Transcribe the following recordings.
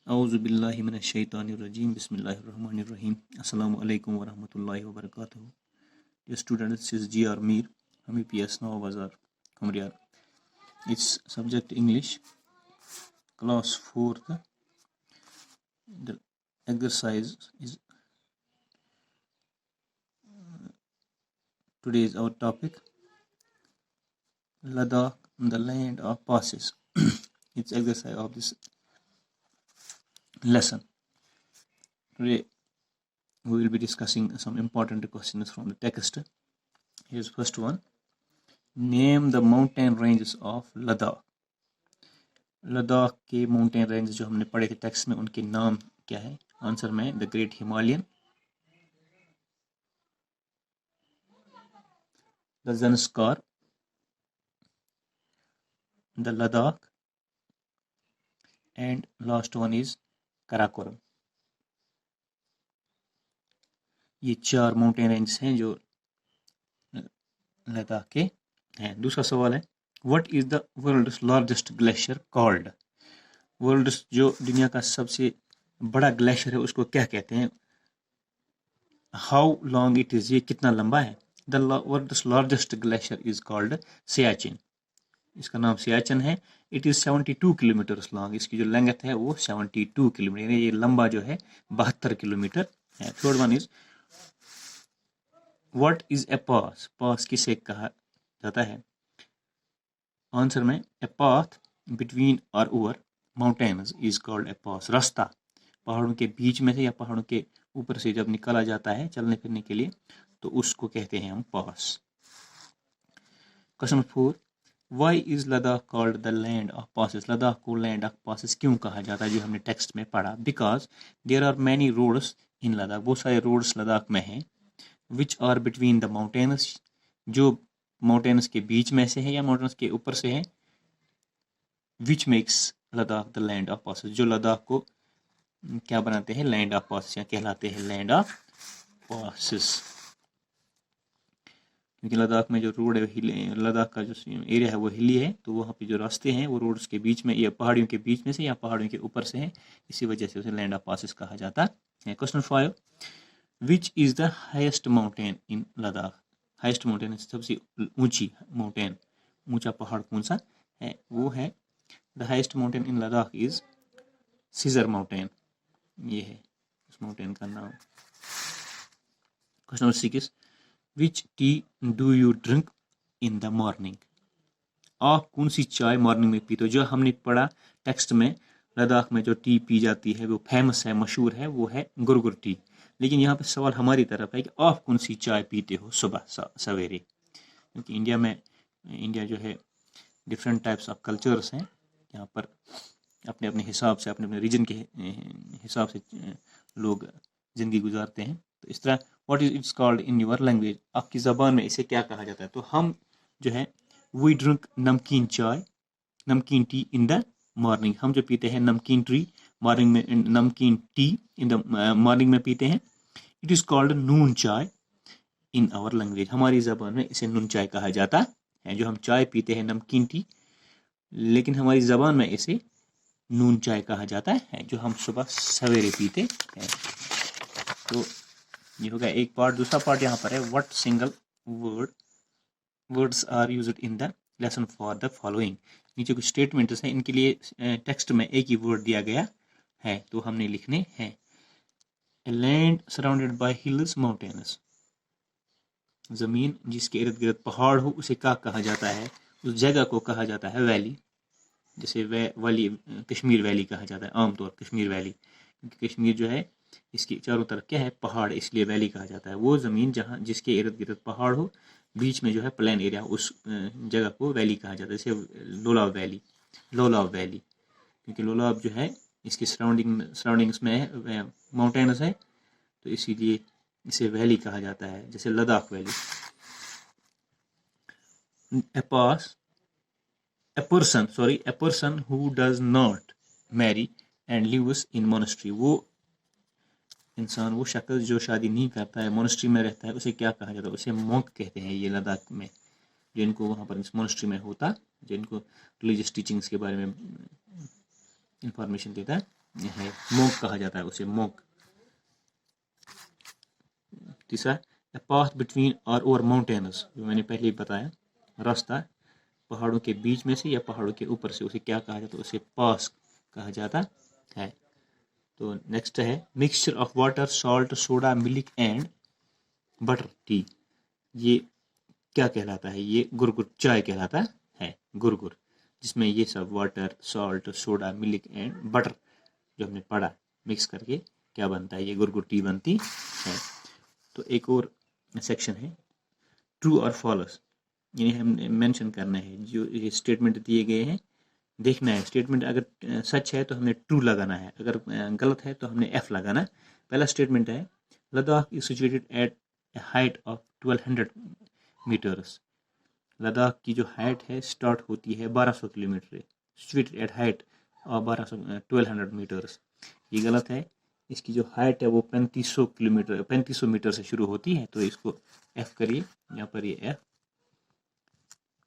اعوذ باللہ من الشیطان الرجیم بسم اللہ الرحمن الرحیم السلام علیکم ورحمۃ اللہ وبرکاتہ. Dear students, this is G.R. Mir from EPS Nova Bazar, Kamriyar. It's subject English, class 4th. The exercise is today is our topic Ladakh, the land of passes. It's exercise of this lesson. Today we will be discussing some important questions from the text. Here's first one. Name the mountain ranges of Ladakh. Ladakh کے mountain range جو ہم نے پڑھے تھے text میں ان کے نام کیا ہے؟ آنسر میں the great Himalayan, the Zanskar, the Ladakh and last one is Karakoram. یہ 4 ماؤنٹین رینجز ہیں جو لداخ کے ہیں. دوسرا سوال ہے what is the world's largest glacier called. Worlds جو دنیا کا سب سے بڑا گلیشیئر ہے اس کو کیا کہتے ہیں؟ ہاؤ لانگ اٹ از، یہ کتنا لمبا ہے. The world's largest glacier is called Siachen. اس کا نام سیاچن ہے. It is 72 کلومیٹرس long. اس کی جو لینگتھ ہے وہ 72 کلومیٹر، یعنی یہ لمبا جو ہے 72 کلومیٹر ہے. Third one is what is a pass. Pass کسے کہا جاتا ہے؟ آنسر میں a path between or over mountains is called a pass. راستہ پہاڑوں کے بیچ میں سے یا پہاڑوں کے اوپر سے جب نکالا جاتا ہے چلنے پھرنے کے لیے تو اس کو کہتے ہیں ہم pass. Question 4. Why is Ladakh called the land of passes. Ladakh کو لینڈ آف پاسز کیوں کہا جاتا ہے جو ہم نے ٹیکسٹ میں پڑھا؟ Because there are many roads in Ladakh. بہت سارے روڈس لداخ میں ہیں. Which are between the mountains, جو ماؤنٹینز کے بیچ میں سے ہے یا ماؤنٹینز کے اوپر سے ہے. Which makes Ladakh the land of passes, جو لداخ کو کیا بناتے ہیں؟ لینڈ آف پاسز، یا کہلاتے ہیں لینڈ آف پاسز. کیونکہ لداخ میں جو روڈ ہے، لداخ کا جو ایریا ہے وہ ہلی ہے، تو وہاں پہ جو راستے ہیں وہ روڈز کے بیچ میں یا پہاڑیوں کے بیچ میں سے یا پہاڑیوں کے اوپر سے ہیں، اسی وجہ سے اسے لینڈ آف پاسز کہا جاتا ہے. Question 5. Which is the highest mountain in Ladakh. Highest mountain سب سے اونچی ماؤنٹین، اونچا پہاڑ کون سا ہے؟ وہ ہے the highest mountain in Ladakh is Saser mountain. یہ ہے اس ماؤنٹین کا نام. Question 6. Which tea do you drink in the morning. آپ کون سی چائے مارننگ میں پیتے ہو؟ جو ہم نے پڑھا ٹیکسٹ میں لداخ میں جو ٹی پی جاتی ہے وہ فیمس ہے، مشہور ہے، وہ ہے گرگر ٹی. لیکن یہاں پہ سوال ہماری طرف ہے کہ آپ کون سی چائے پیتے ہو صبح سویرے؟ کیونکہ انڈیا جو ہے ڈفرینٹ ٹائپس آف کلچرس ہیں. یہاں پر اپنے اپنے حساب سے، اپنے اپنے ریجن کے حساب سے لوگ زندگی گزارتے ہیں. تو اس طرح what is it's called in your language, آپ کی زبان میں اسے کیا کہا جاتا ہے؟ تو ہم جو ہے وی ڈرنک نمکین چائے، نمکین ٹی ان دا مارننگ. ہم جو پیتے ہیں نمکین ٹی مارننگ میں، نمکین ٹی ان دا مارننگ میں پیتے ہیں. اٹ از کالڈ نون چائے ان آور لینگویج. ہماری زبان میں اسے نون چائے کہا جاتا ہے. جو ہم چائے پیتے ہیں نمکین ٹی، لیکن ہماری زبان میں اسے نون چائے کہا جاتا ہے، جو ہم صبح سویرے پیتے ہیں. تو یہ ہوگا ایک پارٹ. دوسرا پارٹ یہاں پر ہے what single words are used in the lesson for the following. نیچے کچھ اسٹیٹمنٹس ہیں، ان کے لیے ٹیکسٹ میں ایک ہی ورڈ دیا گیا ہے تو ہم نے لکھنے ہیں. A land surrounded by hills mountains. زمین جس کے ارد گرد پہاڑ ہو اسے کیا کہا جاتا ہے؟ اس جگہ کو کہا جاتا ہے ویلی. جیسے ویلی، کشمیر ویلی کہا جاتا ہے عام طور کشمیر ویلی، کیونکہ کشمیر جو ہے اس کی چاروں طرف کیا ہے؟ پہاڑ، اس لیے ویلی کہا جاتا ہے. وہ زمین جس کے ارد گرد پہاڑ ہو، بیچ میں جو ہے پلین ایریا، اس جگہ کو ویلی کہا جاتا ہے. جیسے لولاب ویلی، کیونکہ لولاب جو ہے اس کی سراؤنڈنگس میں ماؤنٹینز ہے، تو اسی لیے اسے ویلی کہا جاتا ہے. جیسے Ladakh valley. A person who does not marry and lives in monastery. وہ انسان، وہ شخص جو شادی نہیں کرتا ہے، مونسٹری میں رہتا ہے، اسے کیا کہا جاتا ہے؟ اسے مونک کہتے ہیں. یہ لداخ میں جن کو وہاں پر اس مونسٹری میں ہوتا، جن کو ریلیجیس ٹیچنگس کے بارے میں انفارمیشن دیتا ہے، ہے مونک کہا جاتا ہے اسے مونک. تیسرا path between or over mountains جو میں نے پہلے ہی بتایا راستہ پہاڑوں کے بیچ میں سے یا پہاڑوں کے اوپر سے اسے کیا کہا جاتا ہے اسے پاس کہا جاتا ہے. تو نیکسٹ ہے mixture of water salt soda milk and butter tea. یہ کیا کہلاتا ہے یہ گرگر چائے کہلاتا ہے گرگر جس میں یہ سب water salt soda milk and butter جو ہم نے پڑھا مکس کر کے کیا بنتا ہے یہ گرگر ٹی بنتی ہے. تو ایک اور سیکشن ہے ٹرو اور فالس یعنی ہم نے مینشن کرنا ہے جو یہ اسٹیٹمنٹ دیے گئے ہیں دیکھنا ہے اسٹیٹمنٹ اگر سچ ہے تو ہم نے ٹرو لگانا ہے اگر غلط ہے تو ہم نے ایف لگانا. پہلا اسٹیٹمنٹ ہے Ladakh is situated at a height of 1200 metres. Ladakh کی جو ہائٹ ہے اسٹارٹ ہوتی ہے 1200 kilometre situated at height of 1200 metres. یہ غلط ہے. اس کی جو ہائٹ ہے وہ 3500 میٹر سے شروع ہوتی ہے تو اس کو ایف کریے یہاں پر یہ ایف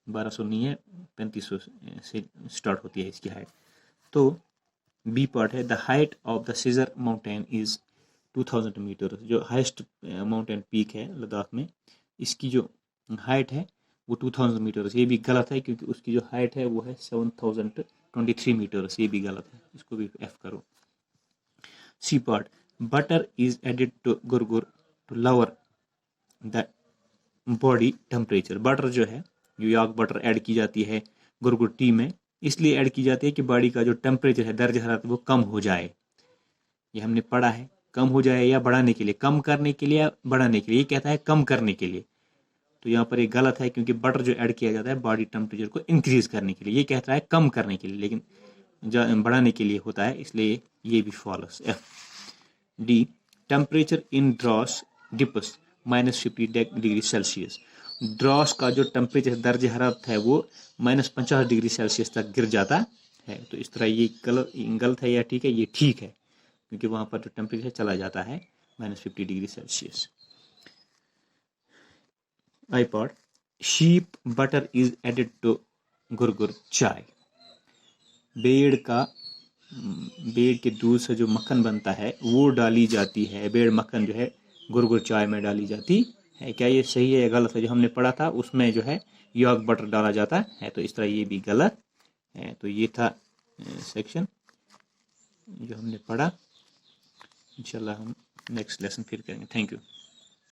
1200 نہیں ہے 3500 سے اسٹارٹ ہوتی ہے اس کی ہائٹ. تو بی پارٹ ہے the height of the Saser mountain is 2000 metre. جو ہائیسٹ ماؤنٹین پیک ہے لداخ میں اس کی جو ہائٹ ہے وہ 2000 میٹرس. یہ بھی غلط ہے کیونکہ اس کی جو ہائٹ ہے وہ ہے 7023 میٹرس. یہ بھی غلط ہے اس کو بھی ایف کرو. C part butter is added to gurgur to lower the body temperature. Butter جو ہے جو یاک بٹر ایڈ کی جاتی ہے گرگر ٹی میں اس لیے ایڈ کی جاتی ہے کہ باڈی کا جو ٹمپریچر ہے درجہ حرارت وہ کم ہو جائے. یہ ہم نے پڑھا ہے کم ہو جائے یا بڑھانے کے لیے کم کرنے کے لیے یا بڑھانے کے لیے. یہ کہتا ہے کم کرنے کے لیے تو یہاں پر یہ غلط ہے کیونکہ بٹر جو ایڈ کیا جاتا ہے باڈی ٹمپریچر کو انکریز کرنے کے لیے. یہ کہتا ہے کم کرنے کے لیے لیکن بڑھانے کے لیے ہوتا ہے اس لیے یہ بھی false. F the temperature in Dras dips -50 degree Celsius. Dras کا جو ٹمپریچر درجہ حرارت ہے وہ -50 ڈگری سیلسیس تک گر جاتا ہے. تو اس طرح یہ غلط ہے یا ٹھیک ہے یہ ٹھیک ہے کیونکہ وہاں پر جو ٹمپریچر چلا جاتا ہے -50 degree Celsius. I part sheep butter is added to gurgur chai. بیڑ کے دودھ سے جو مکھن بنتا ہے وہ ڈالی جاتی ہے. بیڑ مکھن جو ہے گرگر چائے میں ڈالی جاتی ہے. کیا یہ صحیح ہے یا غلط ہے؟ جو ہم نے پڑھا تھا اس میں جو ہے یاک بٹر ڈالا جاتا ہے تو اس طرح یہ بھی غلط ہے. تو یہ تھا سیکشن جو ہم نے پڑھا. انشاءاللہ ہم نیکسٹ لیسن پھر کریں گے. Thank you.